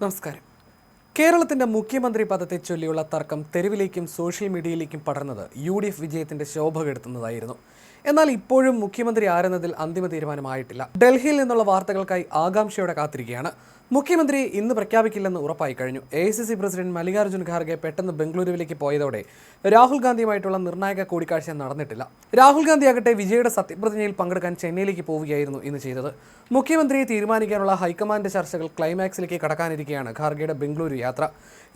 നമസ്കാരം. കേരളത്തിന്റെ മുഖ്യമന്ത്രി പദത്തെ ചൊല്ലിയുള്ള തർക്കം തെരുവിലേക്കും സോഷ്യൽ മീഡിയയിലേക്കും പടർന്നത് UDF വിജയത്തിന്റെ ശോഭ കെടുത്തുന്നതായിരുന്നു. എന്നാൽ ഇപ്പോഴും മുഖ്യമന്ത്രി ആരെന്നതിൽ അന്തിമ തീരുമാനമായിട്ടില്ല. ഡൽഹിയിൽ നിന്നുള്ള വാർത്തകൾക്കായി ആകാംക്ഷയോടെ കാത്തിരിക്കുകയാണ്. മുഖ്യമന്ത്രിയെ ഇന്ന് പ്രഖ്യാപിക്കില്ലെന്ന് ഉറപ്പായി കഴിഞ്ഞു. AICC പ്രസിഡന്റ് മല്ലികാർജ്ജുൻ ഖാർഗെ പെട്ടെന്ന് ബംഗളൂരുവിലേക്ക് പോയതോടെ രാഹുൽ ഗാന്ധിയുമായിട്ടുള്ള നിർണായക കൂടിക്കാഴ്ച നടന്നിട്ടില്ല. രാഹുൽ ഗാന്ധിയാകട്ടെ വിജയുടെ സത്യപ്രതിജ്ഞയിൽ പങ്കെടുക്കാൻ ചെന്നൈയിലേക്ക് പോവുകയായിരുന്നു ഇന്ന് ചെയ്തത്. മുഖ്യമന്ത്രിയെ തീരുമാനിക്കാനുള്ള ഹൈക്കമാൻഡ് ചർച്ചകൾ ക്ലൈമാക്സിലേക്ക് കടക്കാനിരിക്കെയാണ് ഖാർഗെയുടെ ബംഗളൂരു യാത്ര.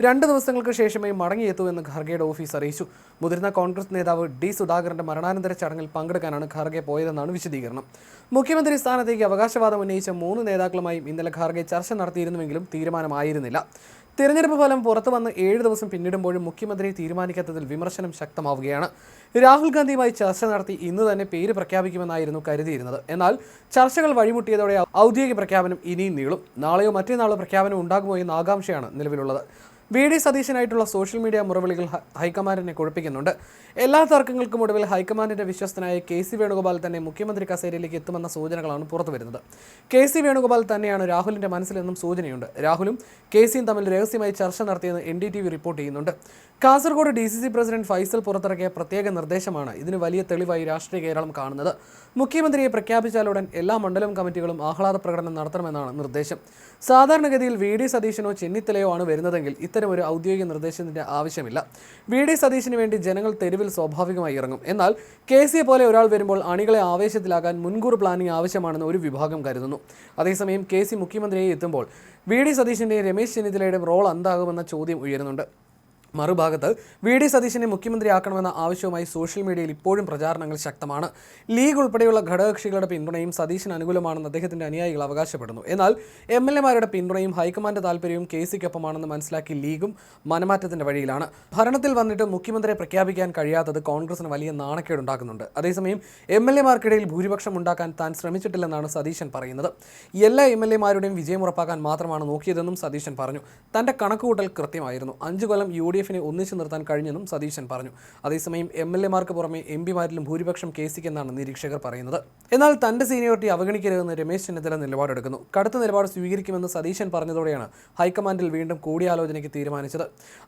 2 ദിവസങ്ങൾക്ക് ശേഷമേ മടങ്ങിയെത്തൂവെന്ന് ഖാർഗെയുടെ ഓഫീസ് അറിയിച്ചു. മുതിർന്ന കോൺഗ്രസ് നേതാവ് D. സുധാകരന്റെ മരണാനന്തര ചടങ്ങിൽ പങ്കെടുക്കാനാണ് ഖാർഗെ പോയതെന്നാണ് വിശദീകരണം. മുഖ്യമന്ത്രി സ്ഥാനത്തേക്ക് അവകാശവാദം ഉന്നയിച്ച 3 നേതാക്കളുമായും ഇന്നലെ ഖാർഗെ ചർച്ച നടത്തിയിരുന്നുവെങ്കിലും തീരുമാനമായിരുന്നില്ല. തിരഞ്ഞെടുപ്പ് ഫലം പുറത്തു വന്ന് 7 ദിവസം പിന്നിടുമ്പോഴും മുഖ്യമന്ത്രിയെ തീരുമാനിക്കാത്തതിൽ വിമർശനം ശക്തമാവുകയാണ്. രാഹുൽ ഗാന്ധിയുമായി ചർച്ച നടത്തി ഇന്ന് തന്നെ പേര് പ്രഖ്യാപിക്കുമെന്നായിരുന്നു കരുതിയിരുന്നത്. എന്നാൽ ചർച്ചകൾ വഴിമുട്ടിയതോടെ ഔദ്യോഗിക പ്രഖ്യാപനം ഇനിയും നീളും. നാളെയോ മറ്റന്നാളോ പ്രഖ്യാപനം ഉണ്ടാകുമോ എന്ന ആകാംക്ഷയാണ് നിലവിലുള്ളത്. VD സതീശനായിട്ടുള്ള സോഷ്യൽ മീഡിയ മുറവിളികൾ ഹൈക്കമാൻഡിനെ കുഴപ്പിക്കുന്നുണ്ട്. എല്ലാ തർക്കങ്ങൾക്കും ഒടുവിൽ ഹൈക്കമാൻഡിന്റെ വിശ്വസ്തനായ KC വേണുഗോപാൽ തന്നെ മുഖ്യമന്ത്രി കസേരയിലേക്ക് എത്തുമെന്ന സൂചനകളാണ് പുറത്തുവരുന്നത്. KC വേണുഗോപാൽ തന്നെയാണ് രാഹുലിന്റെ മനസ്സിലെന്നും സൂചനയുണ്ട്. രാഹുലും KCയും തമ്മിൽ രഹസ്യമായി ചർച്ച നടത്തിയെന്ന് NDTV റിപ്പോർട്ട് ചെയ്യുന്നുണ്ട്. കാസർഗോഡ് DCC പ്രസിഡന്റ് ഫൈസൽ പുറത്തിറക്കിയ പ്രത്യേക നിർദ്ദേശമാണ് ഇതിന് വലിയ തെളിവായി രാഷ്ട്രീയ കേരളം കാണുന്നത്. മുഖ്യമന്ത്രിയെ പ്രഖ്യാപിച്ചാലുടൻ എല്ലാ മണ്ഡലം കമ്മിറ്റികളും ആഹ്ലാദ പ്രകടനം നടത്തണമെന്നാണ് നിർദ്ദേശം. സാധാരണഗതിയിൽ VD സതീശനോ ചെന്നിത്തലയോ ആണ് വരുന്നതെങ്കിൽ ഇത്തരമൊരു ഔദ്യോഗിക നിർദ്ദേശത്തിന്റെ ആവശ്യമില്ല. VD സതീശന് വേണ്ടി ജനങ്ങൾ തെരുവിൽ സ്വാഭാവികമായി ഇറങ്ങും. എന്നാൽ KCയെ പോലെ ഒരാൾ വരുമ്പോൾ അണികളെ ആവേശത്തിലാക്കാൻ മുൻകൂർ പ്ലാനിംഗ് ആവശ്യമാണെന്ന് ഒരു വിഭാഗം കരുതുന്നു. അതേസമയം KC മുഖ്യമന്ത്രിയെ എത്തുമ്പോൾ VD സതീശന്റെയും രമേശ് ചെന്നിത്തലയുടെയും റോൾ എന്താകുമെന്ന ചോദ്യം ഉയരുന്നുണ്ട്. മറുഭാഗത്ത് VD സതീശനെ മുഖ്യമന്ത്രിയാക്കണമെന്ന ആവശ്യവുമായി സോഷ്യൽ മീഡിയയിൽ ഇപ്പോഴും പ്രചാരണങ്ങൾ ശക്തമാണ്. ലീഗ് ഉൾപ്പെടെയുള്ള ഘടകകക്ഷികളുടെ പിന്തുണയും സതീശന് അനുകൂലമാണെന്ന് അദ്ദേഹത്തിന്റെ അനുയായികൾ അവകാശപ്പെടുന്നു. എന്നാൽ MLA-മാരുടെ പിന്തുണയും ഹൈക്കമാൻഡ് താൽപര്യവും KCക്കൊപ്പമാണെന്ന് മനസ്സിലാക്കി ലീഗും മനമാറ്റത്തിന്റെ വഴിയിലാണ്. ഭരണത്തിൽ വന്നിട്ട് മുഖ്യമന്ത്രിയെ പ്രഖ്യാപിക്കാൻ കഴിയാത്തത് കോൺഗ്രസിന് വലിയ നാണക്കേടുണ്ടാക്കുന്നുണ്ട്. അതേസമയം MLA-മാർക്കിടയിൽ ഭൂരിപക്ഷം ഉണ്ടാക്കാൻ താൻ ശ്രമിച്ചിട്ടില്ലെന്നാണ് സതീശൻ പറയുന്നത്. എല്ലാ MLA-മാരുടെയും വിജയം ഉറപ്പാക്കാൻ മാത്രമാണ് നോക്കിയതെന്നും സതീശൻ പറഞ്ഞു. തന്റെ കണക്കുകൂട്ടൽ കൃത്യമായിരുന്നു. 5 കൊല്ലം UDF ഒന്നിച്ചു നിർത്താൻ കഴിഞ്ഞെന്നും സതീശൻ പറഞ്ഞു. അതേസമയം MLA-മാർക്ക് പുറമെ MP-മാരിലും ഭൂരിപക്ഷം KCക്കെന്നാണ് നിരീക്ഷകർ പറയുന്നത്. എന്നാൽ തന്റെ സീനിയോറിറ്റി അവഗണിക്കരുതെന്ന് രമേശ് ചെന്നിത്തല നിലപാടെടുക്കുന്നു. കടുത്ത നിലപാട് സ്വീകരിക്കുമെന്ന് സതീശൻ പറഞ്ഞതോടെയാണ് ഹൈക്കമാൻഡിൽ വീണ്ടും കൂടിയാലോചനയ്ക്ക് തീരുമാനിച്ചത്.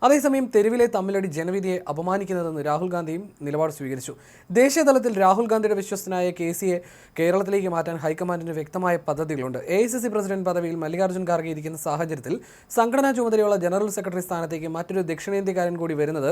അതേസമയം തെരുവിലെ തമ്മിലടി ജനവിധിയെ അപമാനിക്കുന്നതെന്ന് രാഹുൽ ഗാന്ധിയും നിലപാട് സ്വീകരിച്ചു. ദേശീയ തലത്തിൽ രാഹുൽ ഗാന്ധിയുടെ വിശ്വസ്തനായ KCയെ കേരളത്തിലേക്ക് മാറ്റാൻ ഹൈക്കമാൻഡിന് വ്യക്തമായ പദ്ധതികളുണ്ട്. AICC പ്രസിഡന്റ് പദവിയിൽ മല്ലികാർജ്ജുൻ ഖാർഗെ ഇരിക്കുന്ന സാഹചര്യത്തിൽ സംഘടനാ ചുമതലയുള്ള ജനറൽ സെക്രട്ടറി സ്ഥാനത്തേക്ക് മറ്റൊരു ദക്ഷിണേന്ത്യക്കാരൻ കൂടി വരുന്നത്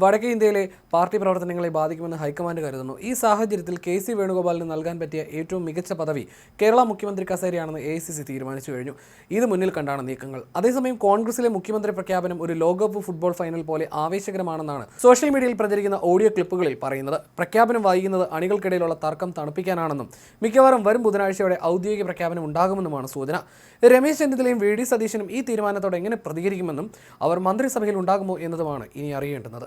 വടക്കേ ഇന്ത്യയിലെ പാർട്ടി പ്രവർത്തനങ്ങളെ ബാധിക്കുമെന്ന് ഹൈക്കമാൻഡ് കരുതുന്നു. ഈ സാഹചര്യത്തിൽ KC വേണുഗോപാലിന് നൽകാൻ പറ്റിയ ഏറ്റവും മികച്ച പദവി കേരള മുഖ്യമന്ത്രി കസേരയാണെന്ന് AICC തീരുമാനിച്ചു കഴിഞ്ഞു. ഇത് മുന്നിൽ കണ്ടാണ് നീക്കങ്ങൾ. അതേസമയം കോൺഗ്രസിലെ മുഖ്യമന്ത്രി പ്രഖ്യാപനം ഒരു ലോകകപ്പ് ഫുട്ബോൾ ഫൈനൽ പോലെ ആവേശകരമാണെന്നാണ് സോഷ്യൽ മീഡിയയിൽ പ്രചരിക്കുന്ന ഓഡിയോ ക്ലിപ്പുകളിൽ പറയുന്നത്. പ്രഖ്യാപനം വൈകുന്നത് അണികൾക്കിടയിലുള്ള തർക്കം തണുപ്പിക്കാനാണെന്നും മിക്കവാറും വരും ബുധനാഴ്ചയോടെ ഔദ്യോഗിക പ്രഖ്യാപനം ഉണ്ടാകുമെന്നുമാണ് സൂചന. രമേശ് ചെന്നിത്തലയും VD സതീശനും ഈ തീരുമാനത്തോടെ എങ്ങനെ പ്രതികരിക്കുമെന്നും അവർ മന്ത്രിസഭയിൽ ഉണ്ടാകുമോ എന്നതുമാണ് ഇനി അറിയേണ്ടുന്നത്.